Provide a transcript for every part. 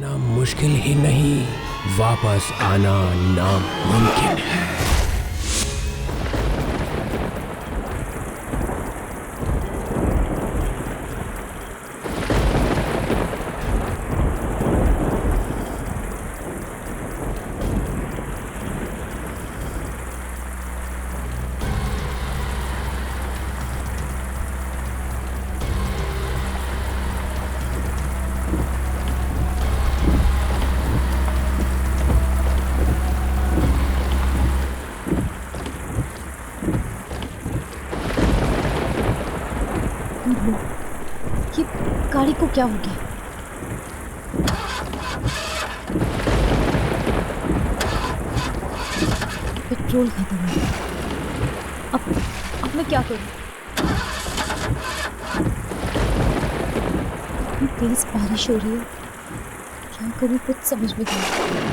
जाना मुश्किल ही नहीं, वापस आना नामुमकिन है। ये गाड़ी को क्या हो गया? पेट्रोल खत्म हो गया। अब मैं क्या करूं? इतनी तेज बारिश हो रही है, क्या करूं कुछ समझ में नहीं आ रहा।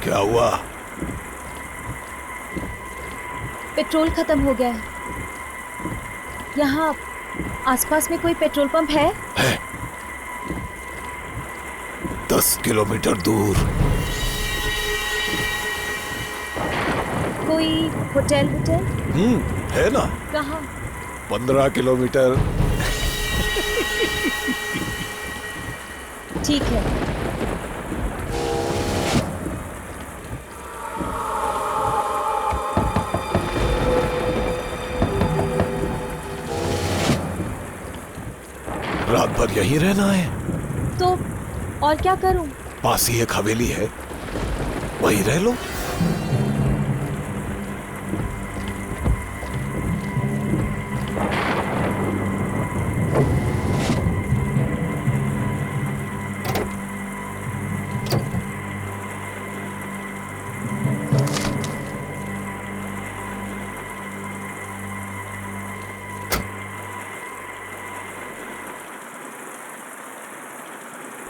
क्या हुआ? पेट्रोल खत्म हो गया है। यहाँ आसपास में कोई पेट्रोल पंप है? 10 किलोमीटर दूर। कोई होटल? है ना। कहाँ? 15 किलोमीटर। ठीक है। रात भर यहीं रहना है? तो और क्या करूं? पास ही एक हवेली है, वहीं रह लो।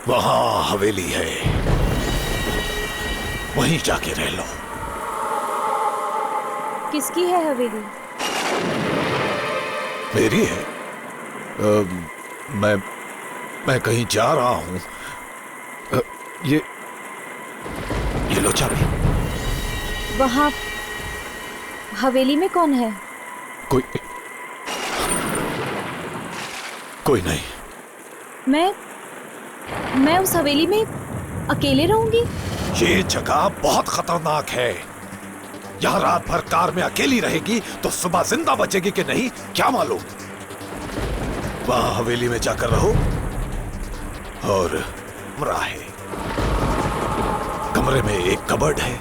वहां हवेली है, वहीं जाके रह लो। किसकी है हवेली? मेरी है। मैं कहीं जा रहा हूं। ये लो चाबी। वहां हवेली में कौन है? कोई नहीं। मैं उस हवेली में अकेले रहूंगी? ये जगह बहुत खतरनाक है। यहाँ रात भर कार में अकेली रहेगी तो सुबह जिंदा बचेगी कि नहीं क्या मालूम। वहां हवेली में जाकर रहो। और कमरा है, कमरे में एक कबर्ड है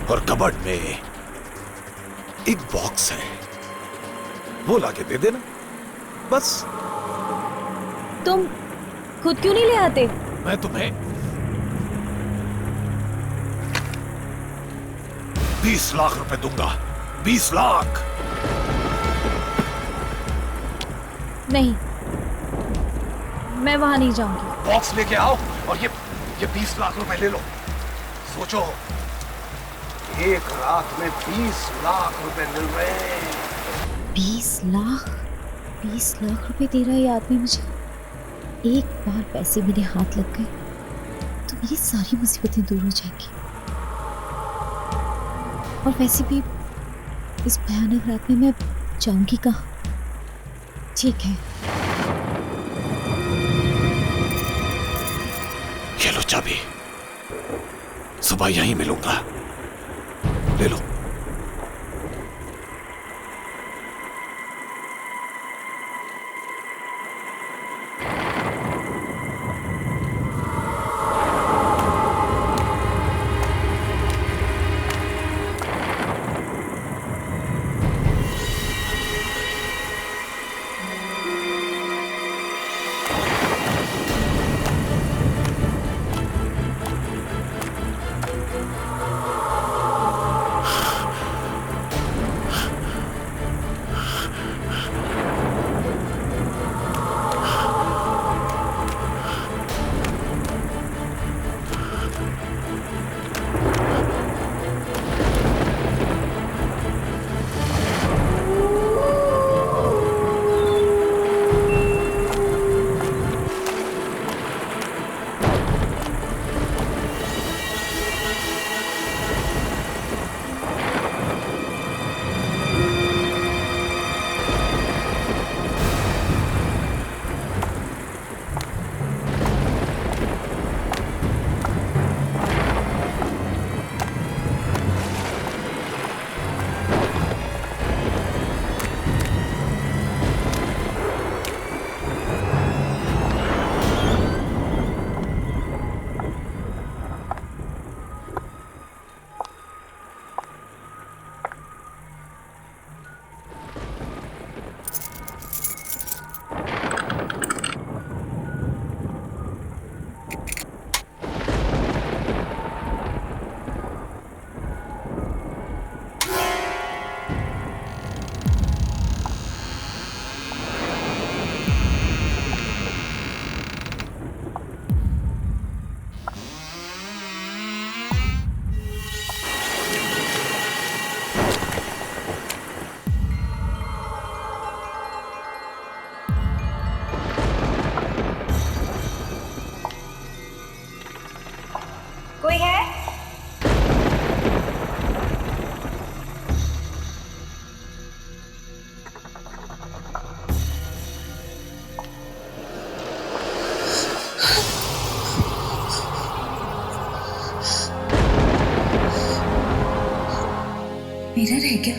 और कबर्ड में एक बॉक्स है, वो लाके दे देना बस। तुम खुद क्यों नहीं ले आते? मैं तुम्हें 20 लाख रुपए दूंगा। 20 लाख। नहीं, मैं वहां नहीं जाऊंगी। बॉक्स लेके आओ और ये 20 लाख रुपए ले लो। सोचो, एक रात में 20 लाख रुपए मिल रहे हैं। 20 लाख? 20 लाख रुपए दे रहा है ये आदमी मुझे। एक बार पैसे मेरे हाथ लग गए तो मेरी सारी मुसीबतें दूर हो जाएंगी। और वैसे भी इस भयानक रात में मैं जाऊंगी कहाँ? ठीक है, ये लो चाबी, सुबह यहीं मिलूंगा, ले लो। मिरर है क्या?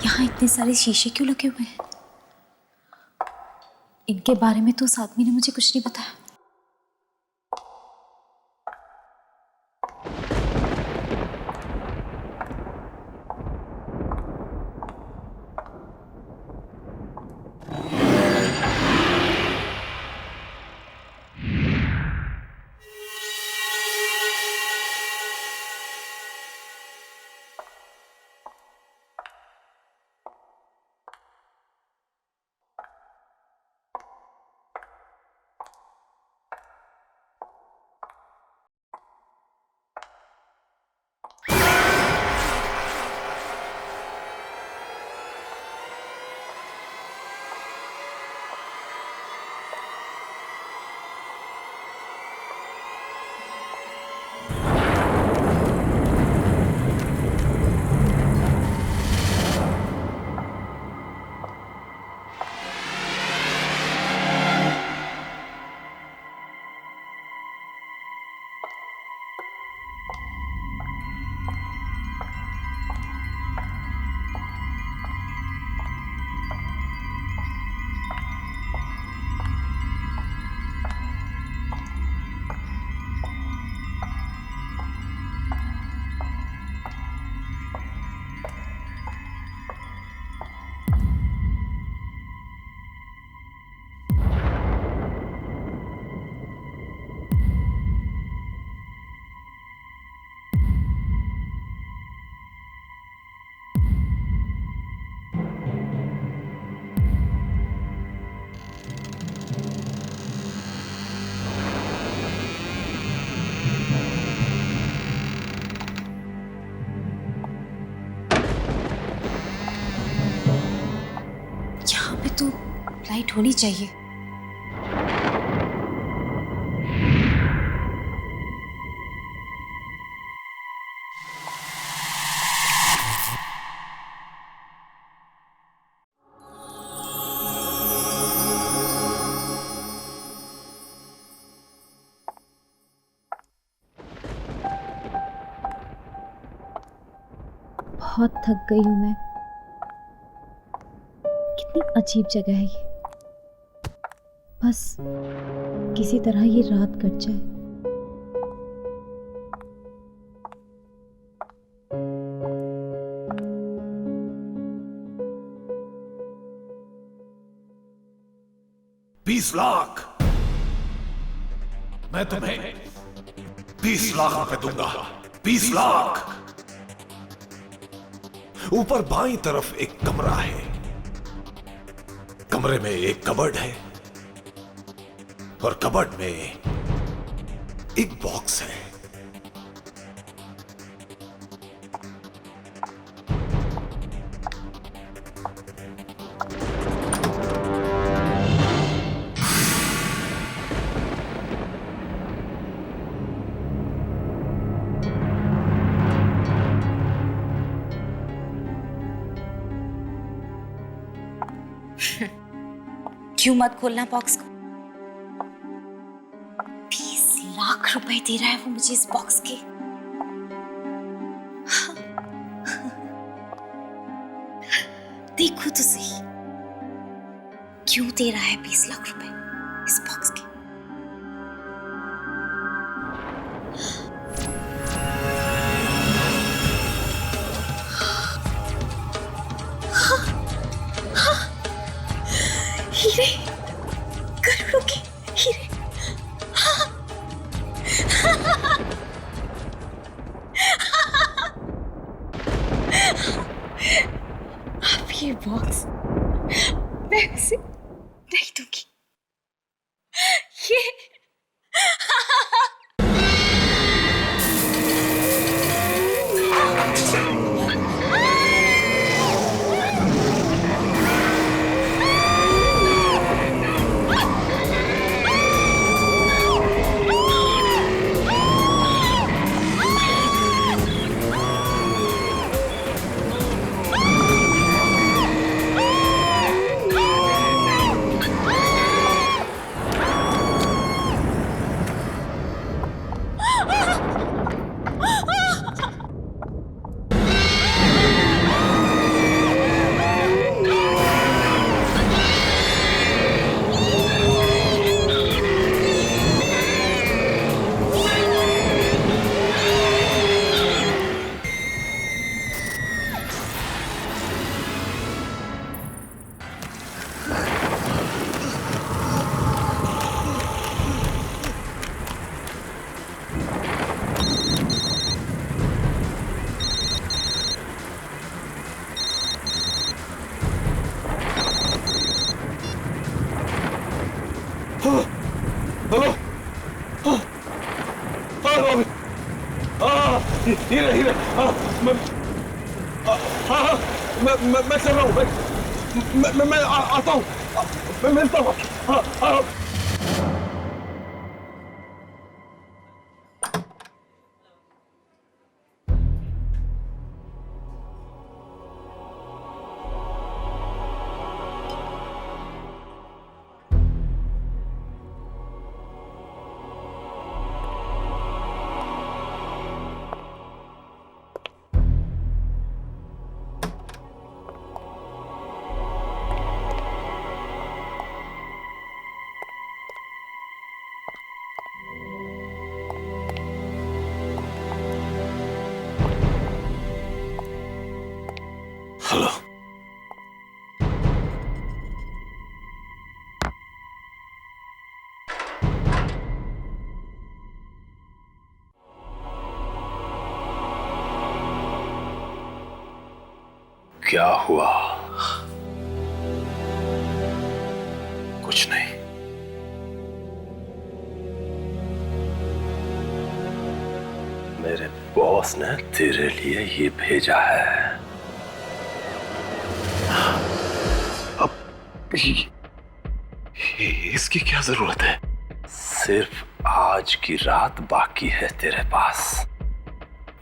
यहाँ इतने सारे शीशे क्यों लगे हुए हैं? इनके बारे में तो उस आदमी ने मुझे कुछ नहीं बताया। तो लाइट होनी चाहिए। बहुत थक गई हूं मैं। कितनी अजीब जगह है ये। बस किसी तरह ये रात कट जाए। बीस लाख मैं तुम्हें 20 लाख रुपए दूंगा। 20 लाख। ऊपर बाईं तरफ एक कमरा है। कमरे में एक कबर्ड है और कबर्ड में एक बॉक्स है। क्यों मत खोलना बॉक्स को? 20 लाख रुपए दे रहा है वो मुझे इस बॉक्स के। देखो तो सही, क्यों दे रहा है 20 लाख रुपए इस बॉक्स के? हीरे, करोड़ों के हीरे। अब ये बॉक्स मैं उसे नहीं दूंगी। ये मैं कर रहा हूँ, मैं आता हूँ, मैं मिलता हूँ। हाँ। हेलो। क्या हुआ? कुछ नहीं। मेरे बॉस ने तेरे लिए ये भेजा है। इसकी क्या जरूरत है? सिर्फ आज की रात बाकी है तेरे पास।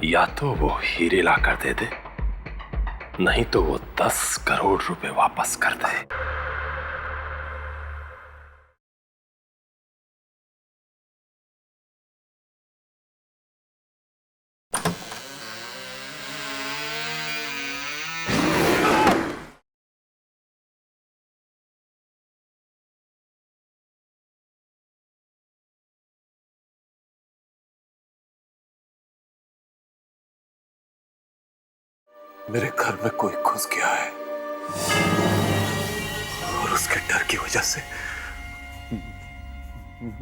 या तो वो हीरे ला कर दे दे, नहीं तो वो 10 करोड़ रुपए वापस कर दे। मेरे घर में कोई घुस गया है और उसके डर की वजह से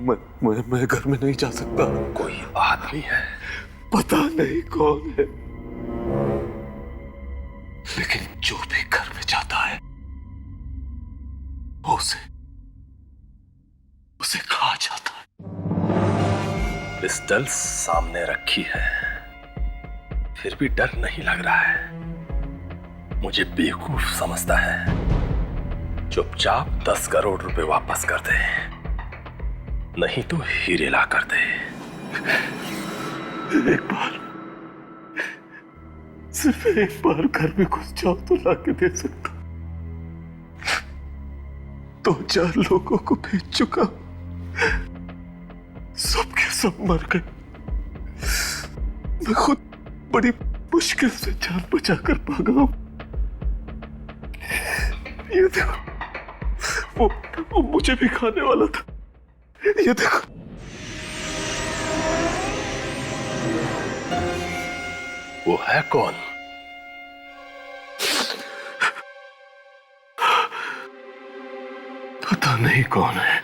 मैं घर में नहीं जा सकता। कोई आदमी है? पता नहीं कौन है, लेकिन जो भी घर में जाता है वो उसे खा जाता है। पिस्टल सामने रखी है, फिर भी डर नहीं लग रहा है। मुझे बेवकूफ समझता है। चुपचाप 10 करोड़ रुपए वापस कर दे, नहीं तो हीरे ला कर दे। सिर्फ एक बार घर में घुस जाओ तो लाके दे सकता। 2-4 लोगों को भेज चुका, सब के सब मर गए। मैं खुद बड़ी मुश्किल से जान बचाकर भागा हूं। ये देखो, वो मुझे भी खाने वाला था। ये देखो। वो है कौन? पता नहीं कौन है।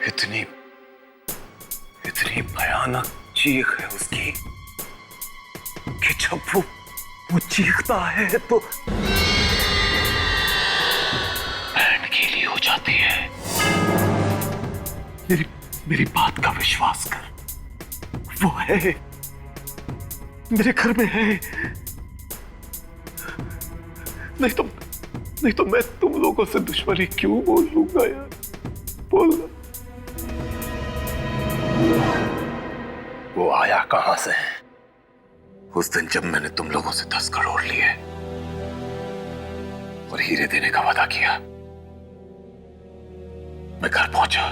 इतनी भयानक चीख है उसकी कि जब वो चीखता है तो बैंड गीली हो जाती है। मेरी बात का विश्वास कर, वो है, मेरे घर में है। नहीं तो मैं तुम लोगों से दुश्मनी क्यों बोल लूंगा यार? बोलना। वो आया कहां से? उस दिन जब मैंने तुम लोगों से 10 करोड़ लिए और हीरे देने का वादा किया, मैं घर पहुंचा।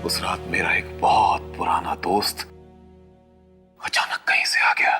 उस रात मेरा एक बहुत पुराना दोस्त अचानक कहीं से आ गया।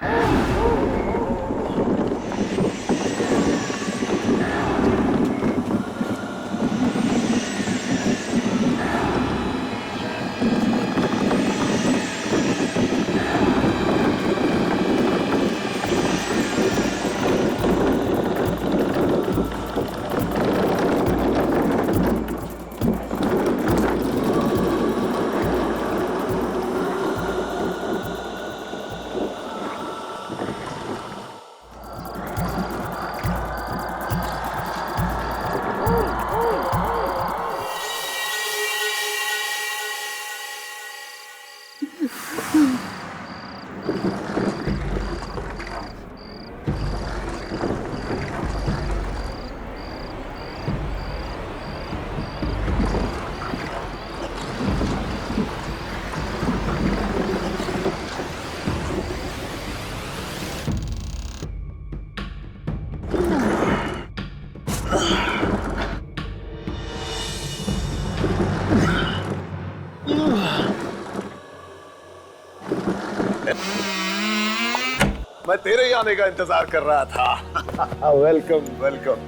तेरे ही आने का इंतजार कर रहा था। Welcome welcome.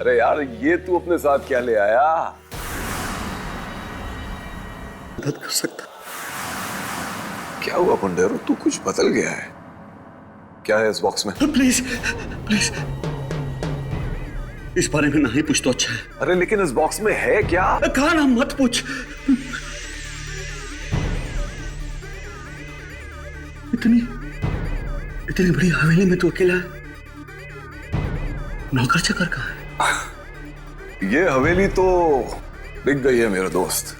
अरे यार, ये तू अपने साथ क्या ले आया? मदद कर सकता? क्या हुआ पुंडेरो, तू कुछ बदल गया है? क्या है इस बॉक्स में? प्लीज प्लीज इस बारे में ना ही पूछ तो अच्छा है। अरे लेकिन इस बॉक्स में है क्या? कहा ना मत पूछ। इतनी बड़ी हवेली में तू अकेला है? नौकर चाकर कहाँ है? ये हवेली तो बिक गई है मेरे दोस्त।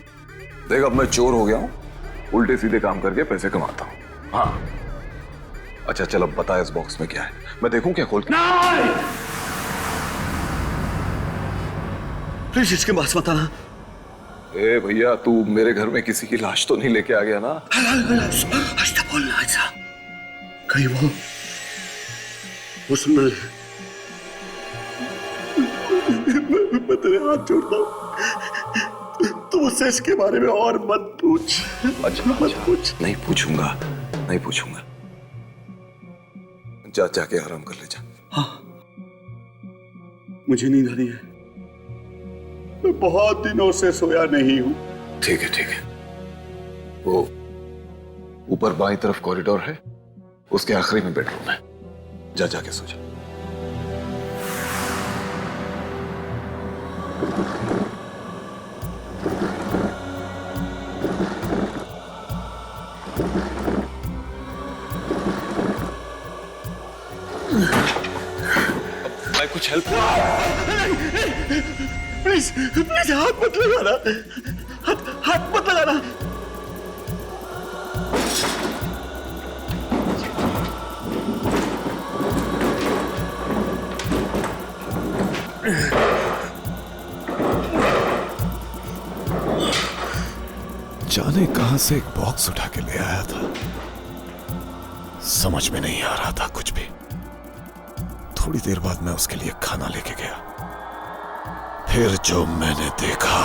देख, अब मैं चोर हो गया हूं, उल्टे सीधे काम करके पैसे कमाता हूं। हाँ, अच्छा चल अब बता इस बॉक्स में क्या है, मैं देखूं क्या खोल के? नहीं! प्लीज इसके पास मत आना। ए भैया, तू मेरे घर में किसी की लाश तो नहीं लेके आ गया ना? ऐसा बोलना ऐसा, कहीं वो सुन ले। मैं तेरे हाथ जोड़ता हूं, तू मुझसे इसके बारे में और मत पूछ। अच्छा मत पूछ। नहीं पूछूंगा, नहीं पूछूंगा। जा जाके आराम कर ले जा। हाँ, मुझे नींद आ रही है, मैं बहुत दिनों से सोया नहीं हूं। ठीक है ठीक है। वो ऊपर बाईं तरफ कॉरिडोर है, उसके आखिरी में बेडरूम है, जा जाके सो जा। मैं कुछ हेल्प? प्लीज प्लीज हाथ मत लगाना, हाथ मत लगाना। जाने कहां से एक बॉक्स उठा के ले आया था, समझ में नहीं आ रहा था कुछ भी। थोड़ी देर बाद मैं उसके लिए खाना लेके गया, फिर जो मैंने देखा।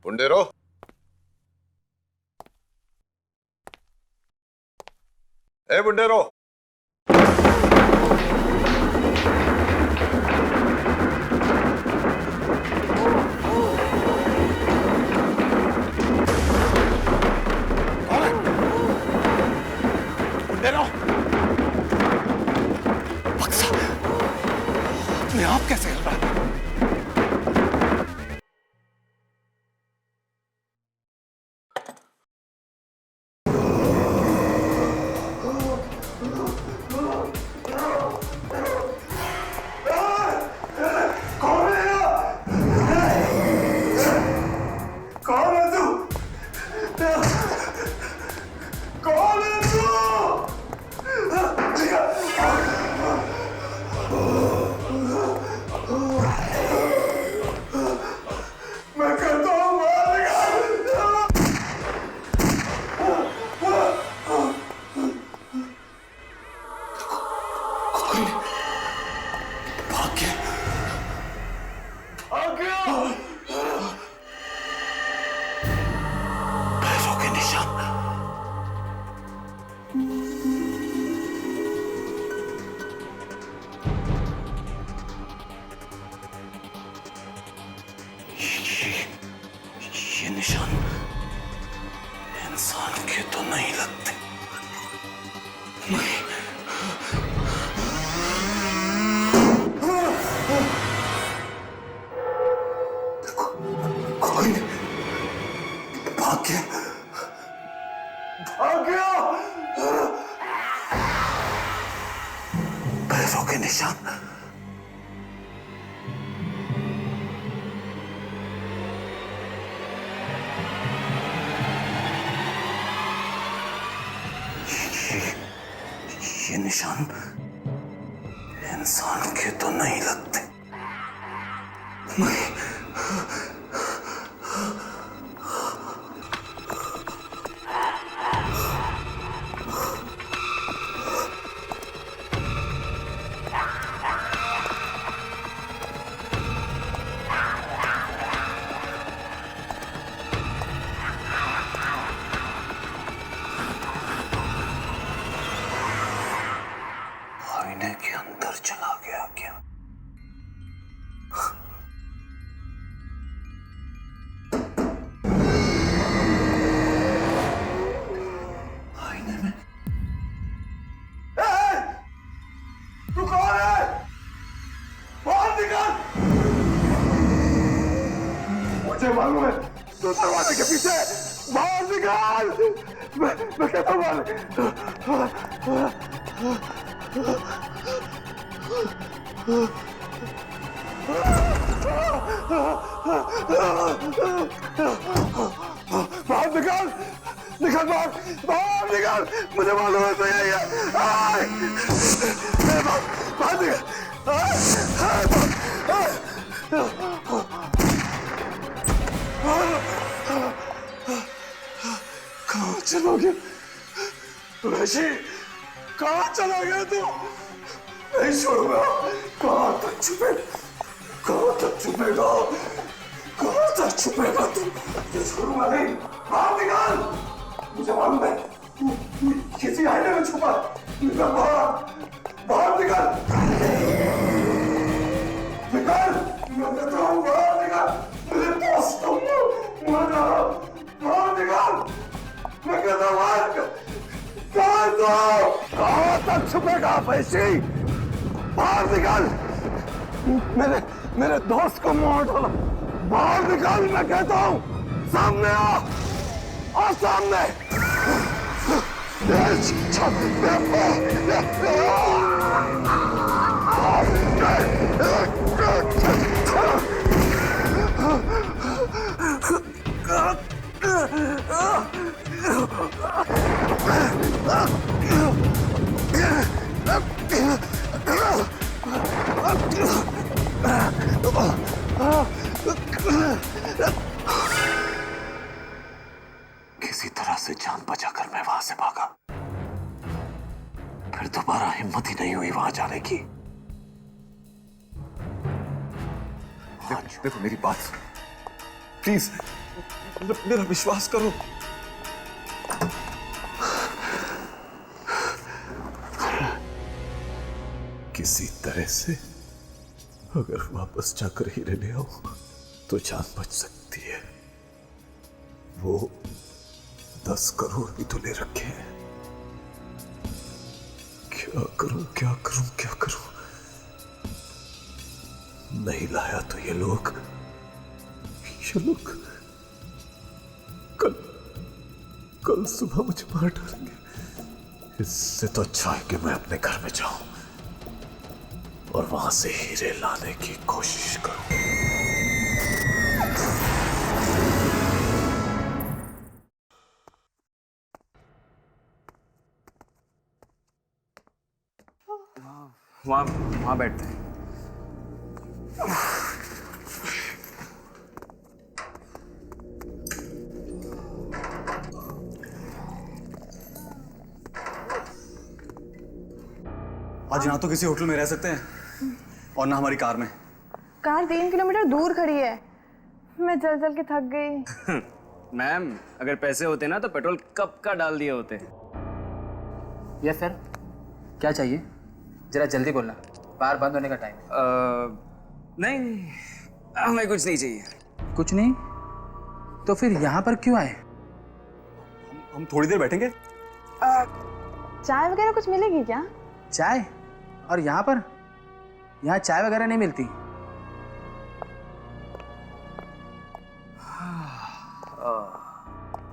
पुंडेरो, ए पुंडेरो, बक्सा अपने आप कैसे हिल रहा है? ये निशान इंसान के तो नहीं लगते। कोई भाग गया, भाग गया। पैरों के निशान। ये निशान इंसान के तो नहीं लगते। मुझे मालूम है तो दरवाजे के पीछे बाहर निकाल। मैं कहता हूँ बाहर निकाल, निकल बाहर, बाहर निकाल, मुझे मालूम है तो यही है। बाहर निकल। कहाँ चला गया ऋषि? कहाँ चला गया तू? नहीं छोड़ूंगा। कहाँ तक छुपेगा? कहाँ तक छुपेगा? कहाँ तक छुपेगा तू? ये छोड़ूंगा नहीं। बाहर निकाल, मुझे मालूम है तू किसी आईने में छुपा। निकल बाहर, बाहर निकल, निकल, मैं कहता हूँ बाहर निकल। मेरे दोस्त को मर रहा, बाहर निकल, मैं कहता हूँ बाहर निकल। कहाँ तक छुपेगा पैसे? बाहर निकल, मेरे दोस्त को मार डाला। बाहर निकल, मैं कहता हूँ। सामने आ सामने। किसी तरह से जान बचाकर मैं वहां से भागा। फिर दोबारा हिम्मत ही नहीं हुई वहां जाने की। देखो मेरी बात प्लीज, मेरा विश्वास करो। किसी तरह से अगर वापस जाकर हीरे ले आओ तो जान बच सकती है। वो 10 करोड़ भी तो ले रखे हैं। क्या करूं, क्या करूं, क्या करूं? नहीं लाया तो ये लोग कल सुबह मुझे मार डालेंगे। इससे तो अच्छा है कि मैं अपने घर में जाऊं और वहां से हीरे लाने की कोशिश करूं। वहां बैठते हैं। आज ना तो किसी होटल में रह सकते हैं और ना हमारी कार में। कार 3 किलोमीटर दूर खड़ी है। मैं चल चल के थक गई। मैम, अगर पैसे होते ना तो पेट्रोल कब का डाल दिए होते। यस सर, क्या चाहिए? जरा जल्दी बोलना, बार बंद होने का टाइम है। नहीं, हमें कुछ नहीं चाहिए। कुछ नहीं? तो फिर यहाँ पर क्यों आए? हम थोड़ी देर बैठेंगे। चाय वगैरह कुछ मिलेगी क्या? चाय? और यहाँ पर? यहाँ चाय वगैरह नहीं मिलती।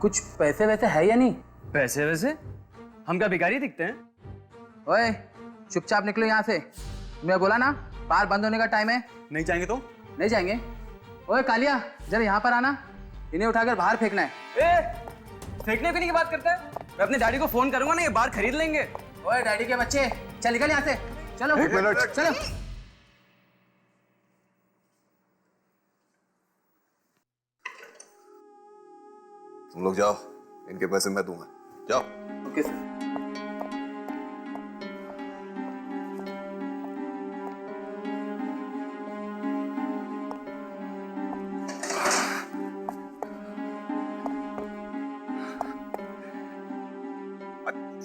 कुछ पैसे वैसे है या नहीं? पैसे वैसे? हम क्या भिखारी दिखते हैं? ओए, चुपचाप निकलो यहाँ से। मैं बोला ना, बार बंद होने का टाइम है। नहीं जाएंगे तो? नहीं जाएंगे। ओए कालिया, जरा यहाँ पर आना। इन्हें उठाकर बाहर फेंकना है। फेंकने की बात करता है? मैं अपने डैडी को फोन करूंगा ना, ये बार खरीद लेंगे। ओए डैडी के बच्चे, चल निकल यहाँ से। चलो। एक मिनट। चलो। तुम लोग जाओ, इनके पैसे मैं दूंगा। जाओ। Okay sir.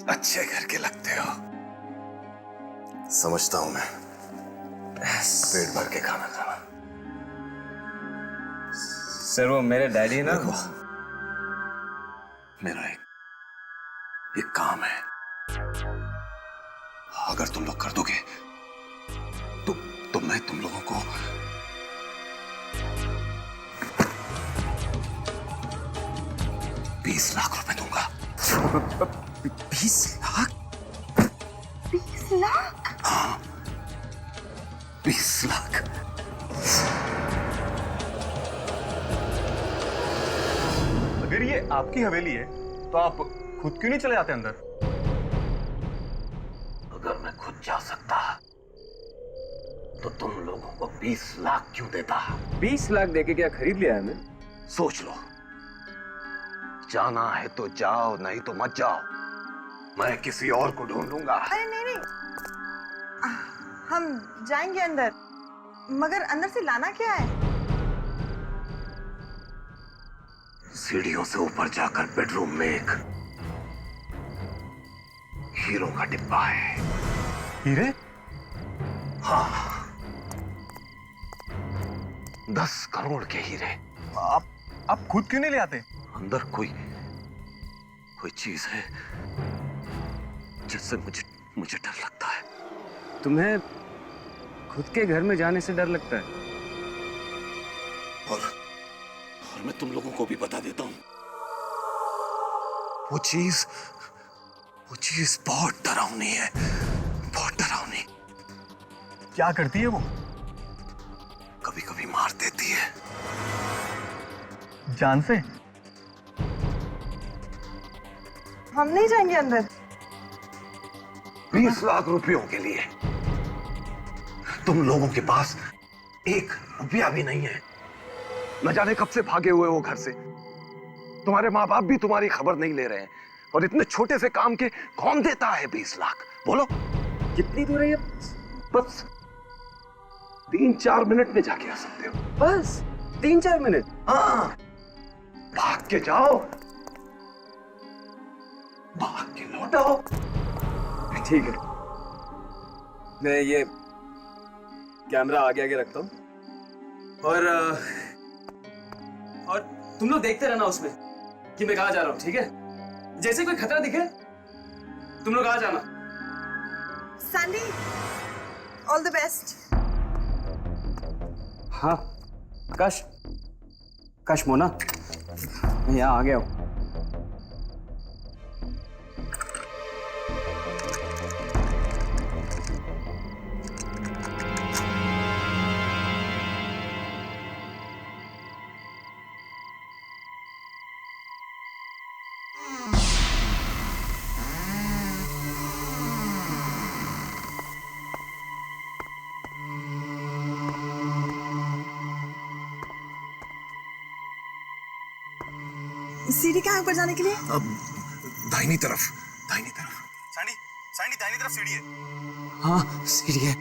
अच्छे घर के लगते हो, समझता हूं मैं। पेट भर के खाना खाना। सर वो मेरे डैडी ना। देखो, मेरा एक काम है। अगर तुम लोग कर दोगे तो मैं तुम लोगों को 20 लाख रुपए दूंगा। 20 लाख? 20 लाख? हाँ, 20 लाख। अगर ये आपकी हवेली है तो आप खुद क्यों नहीं चले जाते अंदर? अगर मैं खुद जा सकता तो तुम लोगों को 20 लाख क्यों देता? 20 लाख देके क्या खरीद लिया है? मैं सोच लो, जाना है तो जाओ, नहीं तो मत जाओ। मैं किसी और को ढूंढ लूंगा। अरे नहीं नहीं, हम जाएंगे अंदर, मगर अंदर से लाना क्या है? सीढ़ियों से ऊपर जाकर बेडरूम में एक हीरो का डिब्बा है। हीरे? हाँ, 10 करोड़ के हीरे। आप खुद क्यों नहीं ले आते? अंदर कोई चीज है जिससे मुझे डर लगता है। तुम्हें खुद के घर में जाने से डर लगता है? और मैं तुम लोगों को भी बता देता हूं, वो चीज बहुत डरावनी है, बहुत डरावनी। क्या करती है वो? कभी कभी मार देती है। जान से? हम नहीं जाएंगे अंदर। 20 लाख रुपयों के लिए तुम लोगों के पास 1 रुपया भी नहीं है। न जाने कब से भागे हुए हो घर से। तुम्हारे माँ बाप भी तुम्हारी खबर नहीं ले रहे हैं, और इतने छोटे से काम के कौन देता है 20 लाख? बोलो, कितनी दूर है ये? बस 3-4 मिनट में जाके आ सकते हो। बस 3-4 मिनट? हाँ, भाग के जाओ, भाग के लौटो। ठीक है, मैं ये कैमरा आगे आगे रखता हूँ, और तुम लोग देखते रहना उसमें कि मैं कहाँ जा रहा हूँ, ठीक है? जैसे कोई खतरा दिखे तुम लोग आ जाना। Sandy, all the best. हाँ, आकाश मोना, मैं यहाँ आ गया हूँ। सीढ़ी कहाँ है ऊपर जाने के लिए? अब दाहिनी तरफ, दाहिनी तरफ। सैंडी दाहिनी तरफ सीढ़ी है। हाँ, सीढ़ी है।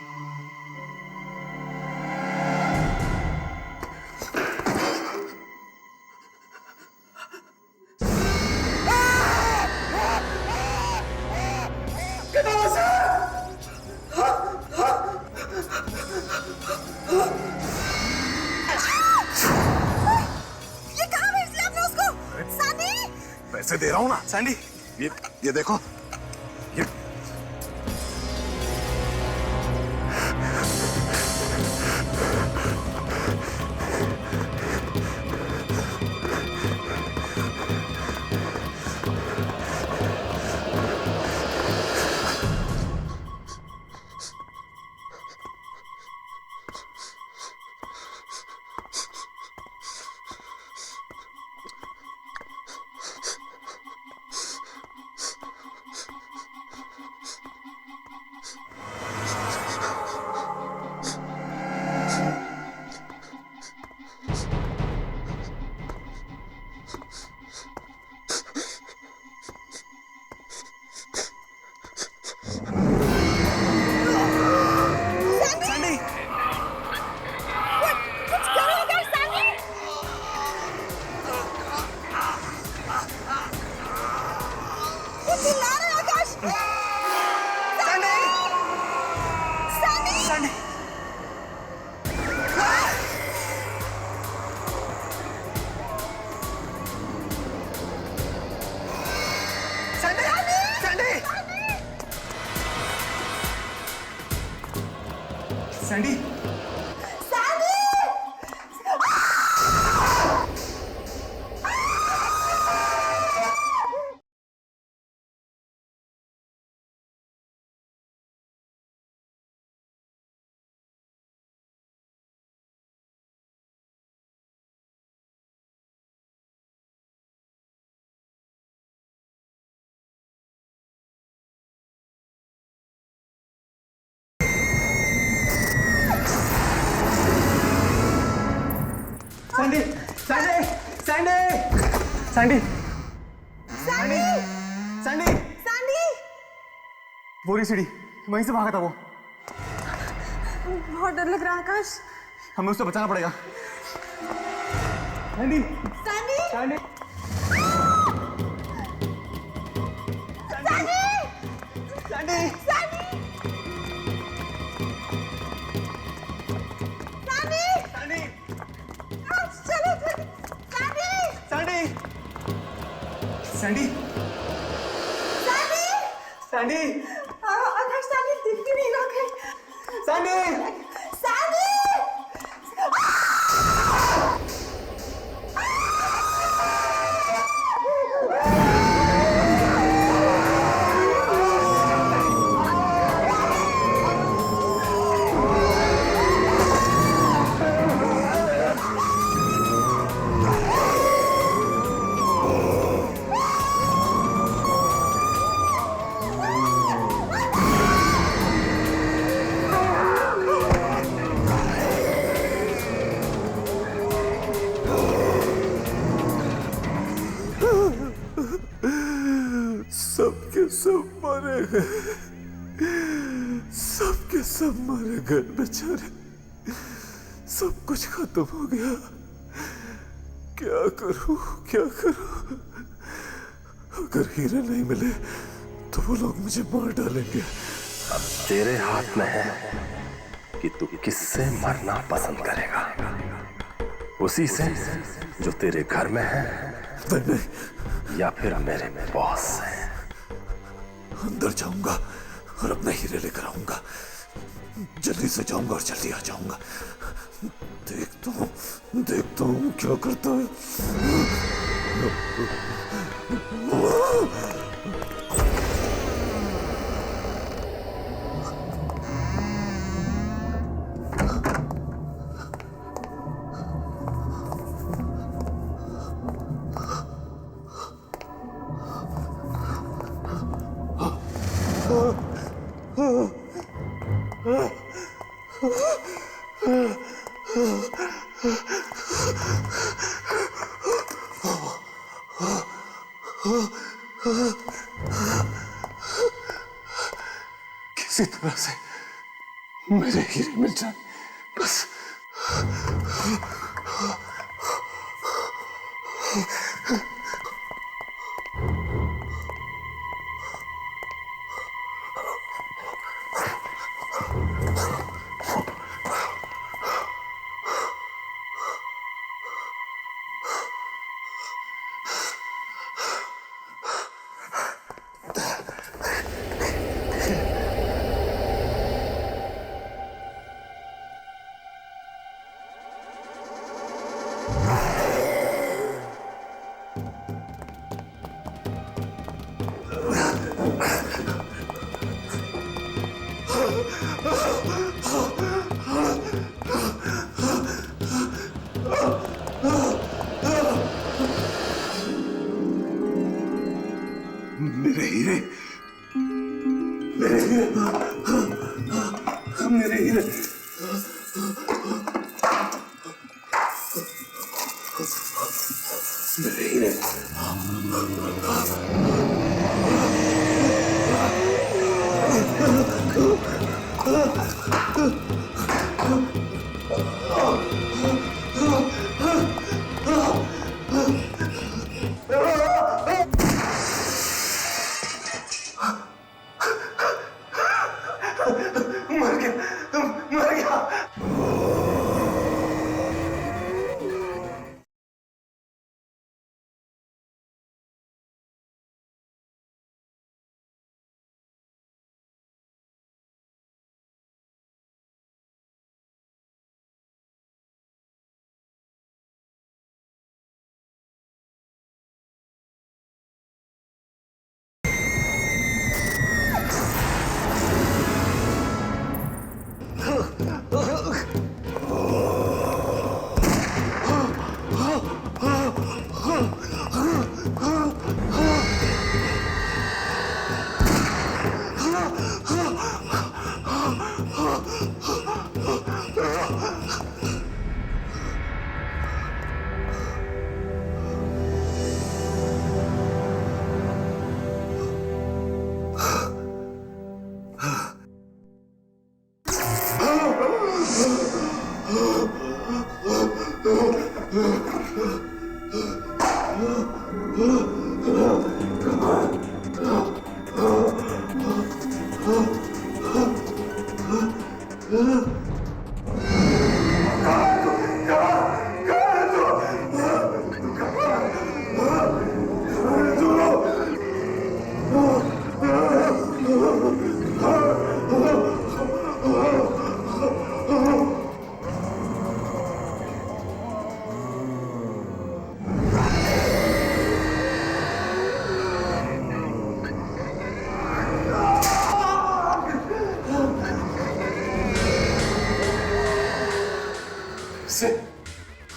ये कहाँ भेज दिया आपने उसको? सैंडी! पैसे दे रहा हूँ ना। सैंडी, ये देखो, ये Sandy Sandy Sandy Sandy Sandy Sandy Sandy पूरी सीढ़ी वहीं से भागा था वो। बहुत डर लग रहा है आकाश। हमें उससे बचाना पड़ेगा। Sandy Sandy Sandy Sandy Sandy Sandy Sandy Sandy चलो Sandy Sandy Sandy Sandy Sandy Akash Sandy दिख भी नहीं रहा कहीं। सैंडी सैंडी सबके सब मारे गए, सबके सब मारे गए बेचारे। सब कुछ खत्म हो गया। क्या करूं क्या करूं? अगर हीरे नहीं मिले तो वो लोग मुझे मार डालेंगे। अब तेरे हाथ में है कि तू किससे मरना पसंद करेगा, उसी से जो तेरे घर में है नहीं, या फिर मेरे बॉस से। अंदर जाऊंगा और अपने हीरे लेकर आऊंगा। जल्दी से जाऊंगा और जल्दी आ जाऊंगा। देखता हूं क्या करता है। किसी तरह से मेरे हीरे मिल जाए बस। मेरे हीरे, मेरे हीरे, मेरे हीरे, मेरे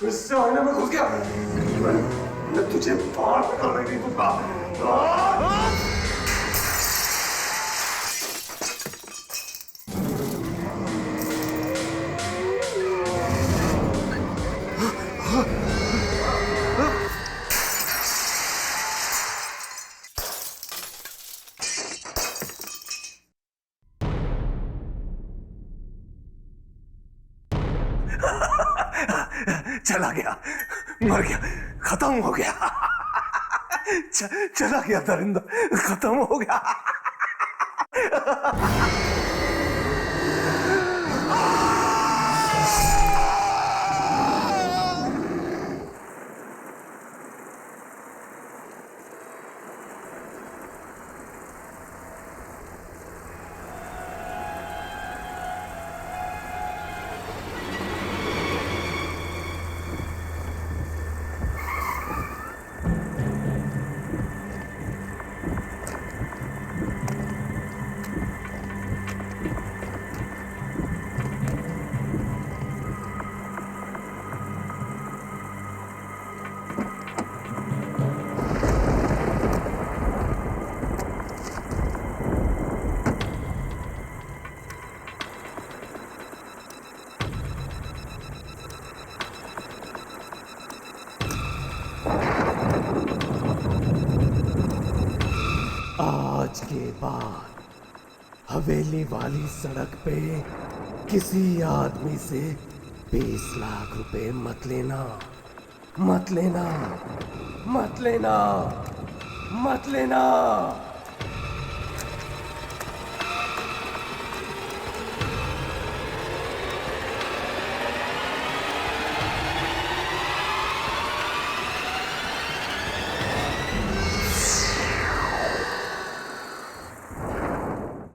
इससे आईने में घुस गया। मैं तुझे बाहर निकालने नहीं दूंगा। चला गया, मर गया, खत्म हो गया। चला गया दरिंदा, खत्म हो गया। आज के बाद हवेली वाली सड़क पे किसी आदमी से 20 लाख रुपए मत लेना, मत लेना, मत लेना, मत लेना।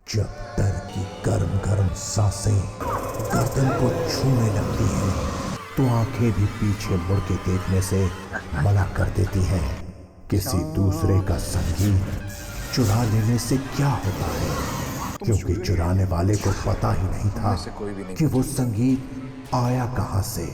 जब डर की गर्म गर्म सांसें गर्दन को छूने लगती हैं, तो आंखें भी पीछे मुड़ के देखने से मना कर देती हैं। किसी दूसरे का संगीत चुरा लेने से क्या होता है, क्योंकि चुराने वाले को पता ही नहीं था कि वो संगीत आया कहां से।